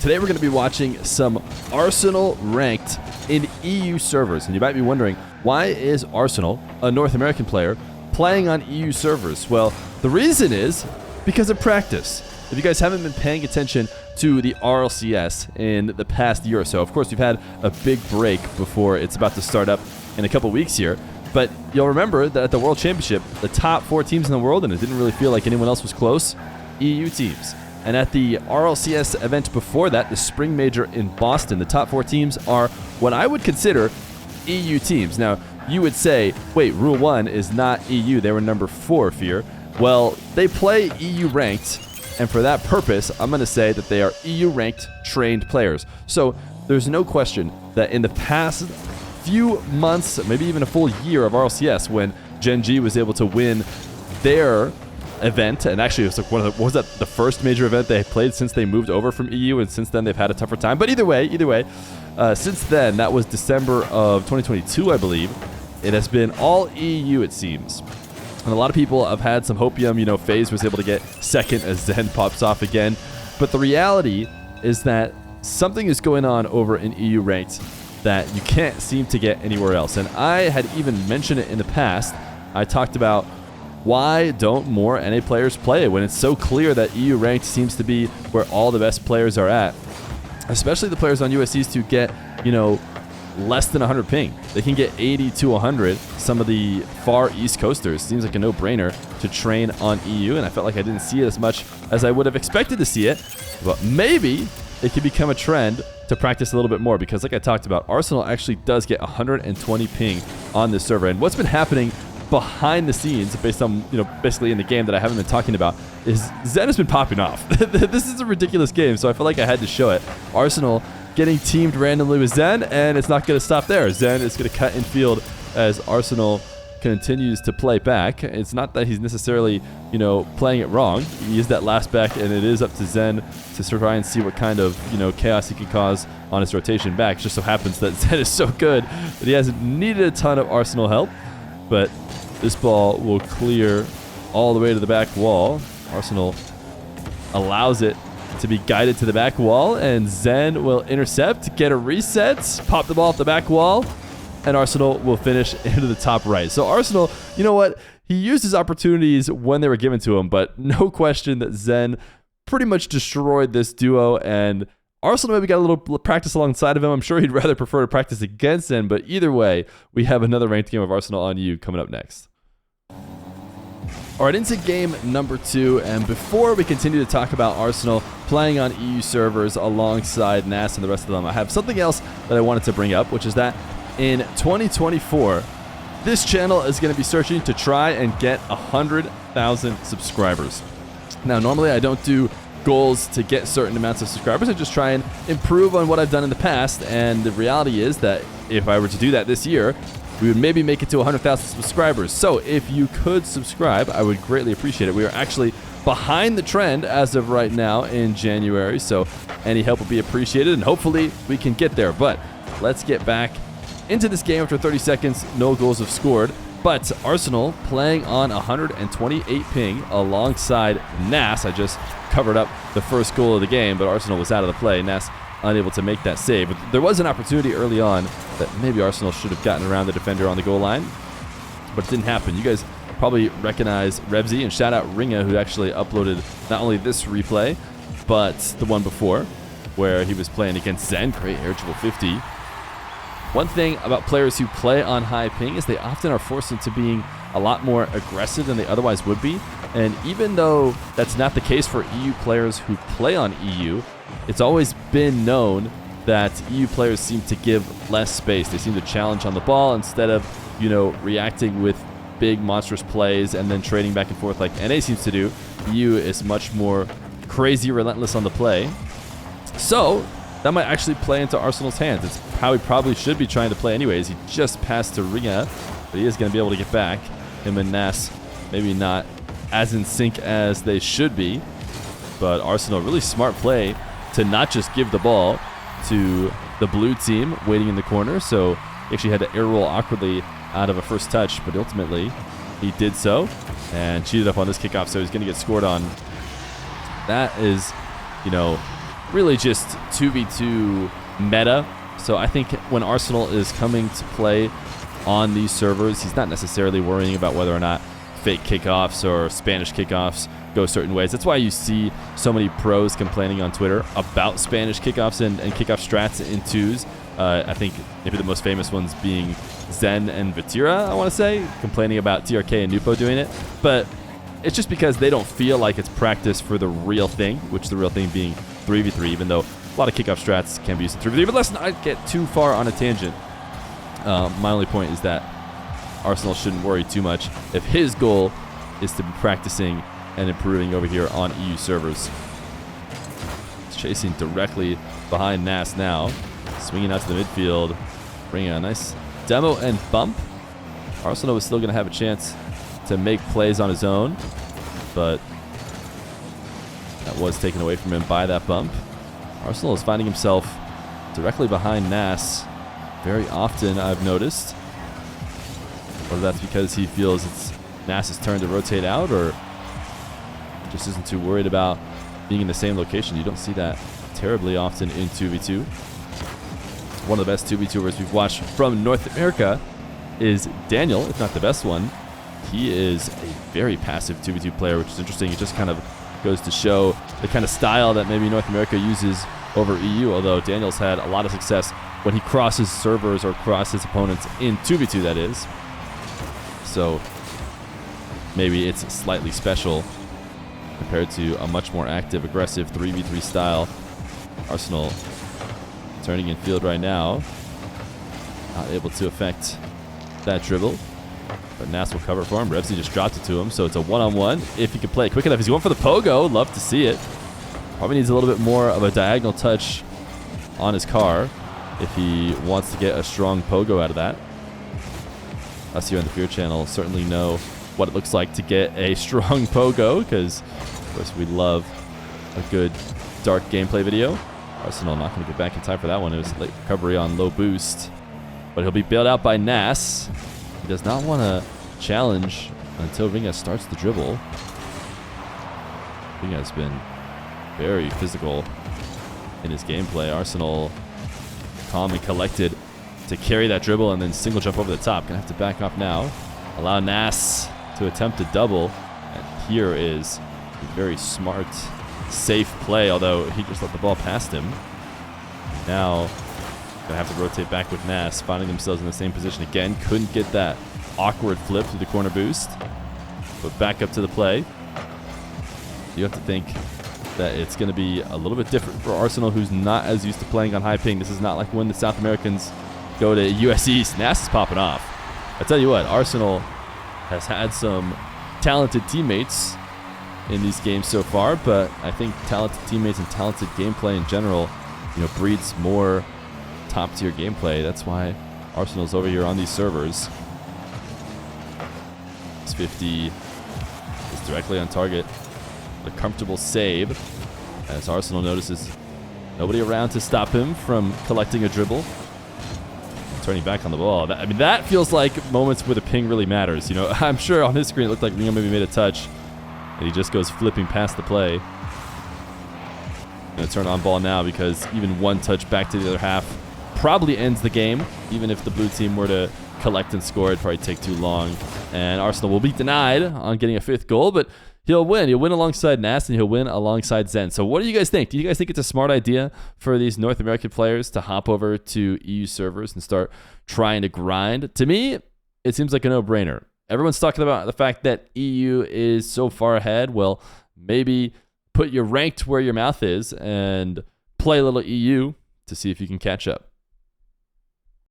Today we're going to be watching some Arsenal ranked in EU servers. And you might be wondering, why is Arsenal, a North American player, playing on EU servers? Well, the reason is because of practice. If you guys haven't been paying attention to the RLCS in the past year or so, of course we've had a big break before it's about to start up in a couple weeks here. But you'll remember that at the World Championship, the top 4 teams in the world, and it didn't really feel like anyone else was close, EU teams. And at the RLCS event before that, the Spring Major in Boston, the top 4 teams are what I would consider EU teams. Now, you would say, wait, Rule 1 is not EU. They were number 4, Feer. Well, they play EU ranked, and for that purpose, I'm going to say that they are EU ranked trained players. So there's no question that in the past few months, maybe even a full year of RLCS, when Gen G was able to win their event, and actually it was like was that the first major event they played since they moved over from EU, and since then they've had a tougher time. But either way, since then, that was December of 2022, I believe, it has been all EU, it seems. And a lot of people have had some hopium. FaZe was able to get second as Zen pops off again. But the reality is that something is going on over in EU ranked that you can't seem to get anywhere else. And I had even mentioned it in the past. I talked about why don't more NA players play when it's so clear that EU ranked seems to be where all the best players are at, especially the players on USCs to get, less than 100 ping. They can get 80 to 100. Some of the far East Coasters seems like a no-brainer to train on EU, and I felt like I didn't see it as much as I would have expected to see it. But maybe it could become a trend to practice a little bit more, because like I talked about, Arsenal actually does get 120 ping on this server. And what's been happening behind the scenes, based on, basically in the game that I haven't been talking about, is Zen has been popping off. This is a ridiculous game, so I feel like I had to show it. Arsenal getting teamed randomly with Zen, and it's not going to stop there. Zen is going to cut in field as Arsenal continues to play back. It's not that he's necessarily, playing it wrong. He used that last back, and it is up to Zen to try and see what kind of, chaos he can cause on his rotation back. It just so happens that Zen is so good that he hasn't needed a ton of Arsenal help, but this ball will clear all the way to the back wall. Arsenal allows it to be guided to the back wall, and Zen will intercept, get a reset, pop the ball off the back wall, and Arsenal will finish into the top right. So Arsenal, you know what? He used his opportunities when they were given to him, but no question that Zen pretty much destroyed this duo, and Arsenal maybe got a little practice alongside of him. I'm sure he'd rather prefer to practice against Zen, but either way, we have another ranked game of Arsenal on EU coming up next. All right, into game number 2, and before we continue to talk about Arsenal playing on EU servers alongside NAS and the rest of them, I have something else that I wanted to bring up, which is that in 2024, this channel is going to be searching to try and get 100,000 subscribers. Now, normally I don't do goals to get certain amounts of subscribers. I just try and improve on what I've done in the past, and the reality is that if I were to do that this year, we would maybe make it to 100,000 subscribers. So if you could subscribe, I would greatly appreciate it. We are actually behind the trend as of right now in January, so any help would be appreciated, and hopefully we can get there. But let's get back into this game after 30 seconds. No goals have scored, but Arsenal playing on 128 ping alongside NAS. I just covered up the first goal of the game, but Arsenal was out of the play. NAS unable to make that save. But there was an opportunity early on that maybe Arsenal should have gotten around the defender on the goal line, but it didn't happen. You guys probably recognize Revsy, and shout out Ringa, who actually uploaded not only this replay, but the one before, where he was playing against Zen. Great air dribble 50. One thing about players who play on high ping is they often are forced into being a lot more aggressive than they otherwise would be. And even though that's not the case for EU players who play on EU, it's always been known that EU players seem to give less space. They seem to challenge on the ball instead of, reacting with big monstrous plays and then trading back and forth like NA seems to do. EU is much more crazy relentless on the play. So that might actually play into Arsenal's hands. It's how he probably should be trying to play anyways. He just passed to Ringa, but he is going to be able to get back. Him and Nas maybe not as in sync as they should be, but Arsenal, really smart play to not just give the ball to the blue team waiting in the corner. So he actually had to air roll awkwardly out of a first touch, but ultimately he did so and cheated up on this kickoff, so he's going to get scored on. That is, really just 2v2 meta. So I think when Arsenal is coming to play on these servers, he's not necessarily worrying about whether or not fake kickoffs or Spanish kickoffs go certain ways. That's why you see so many pros complaining on Twitter about Spanish kickoffs and kickoff strats in twos. I think maybe the most famous ones being Zen and Vatira, I want to say, complaining about TRK and Nupo doing it. But it's just because they don't feel like it's practice for the real thing, which the real thing being 3v3, even though a lot of kickoff strats can be used in 3v3. But let's not get too far on a tangent. My only point is that Arsenal shouldn't worry too much if his goal is to be practicing and improving over here on EU servers. He's chasing directly behind Nas now. Swinging out to the midfield. Bringing a nice demo and bump. Arsenal was still going to have a chance to make plays on his own, but that was taken away from him by that bump. Arsenal is finding himself directly behind Nas very often, I've noticed. Whether that's because he feels it's Nas's turn to rotate out or just isn't too worried about being in the same location. You don't see that terribly often in 2v2. One of the best 2v2ers we've watched from North America is Daniel, if not the best one. He is a very passive 2v2 player, which is interesting. It just kind of goes to show the kind of style that maybe North America uses over EU, although Daniel's had a lot of success when he crosses servers or crosses opponents in 2v2, that is. So maybe it's slightly special compared to a much more active, aggressive 3v3 style. Arsenal turning in field right now. Not able to affect that dribble. But Nas will cover for him. Revsy just dropped it to him, so it's a one-on-one. If he can play it quick enough, he's going for the pogo. Love to see it. Probably needs a little bit more of a diagonal touch on his car if he wants to get a strong pogo out of that. Us here on the Feer channel certainly know what it looks like to get a strong pogo, because, of course, we love a good dark gameplay video. Arsenal not going to get back in time for that one. It was a late recovery on low boost. But he'll be bailed out by Nas. He does not want to challenge until Ringa starts the dribble. Ringa's been very physical in his gameplay. Arsenal calm and collected to carry that dribble and then single jump over the top. Gonna have to back off now. Allow Nas to attempt a double. And here is a very smart, safe play, although he just let the ball past him. Now gonna have to rotate back with Nas, finding themselves in the same position again. Couldn't get that awkward flip through the corner boost, but back up to the play. You have to think that it's going to be a little bit different for Arsenal, who's not as used to playing on high ping. This is not like when the South Americans go to US East. Nas is popping off. I tell you what, Arsenal has had some talented teammates in these games so far, but I think talented teammates and talented gameplay in general, breeds more top-tier gameplay. That's why Arsenal's over here on these servers. This 50 is directly on target. A comfortable save as Arsenal notices nobody around to stop him from collecting a dribble. Turning back on the ball. That feels like moments where the ping really matters. I'm sure on his screen it looked like Ringo maybe made a touch, and he just goes flipping past the play. Gonna turn on ball now because even one touch back to the other half probably ends the game. Even if the blue team were to collect and score, it'd probably take too long. And Arsenal will be denied on getting a fifth goal, but he'll win. He'll win alongside Nas, and he'll win alongside Zen. So what do you guys think? Do you guys think it's a smart idea for these North American players to hop over to EU servers and start trying to grind? To me, it seems like a no-brainer. Everyone's talking about the fact that EU is so far ahead. Well, maybe put your ranked where your mouth is and play a little EU to see if you can catch up.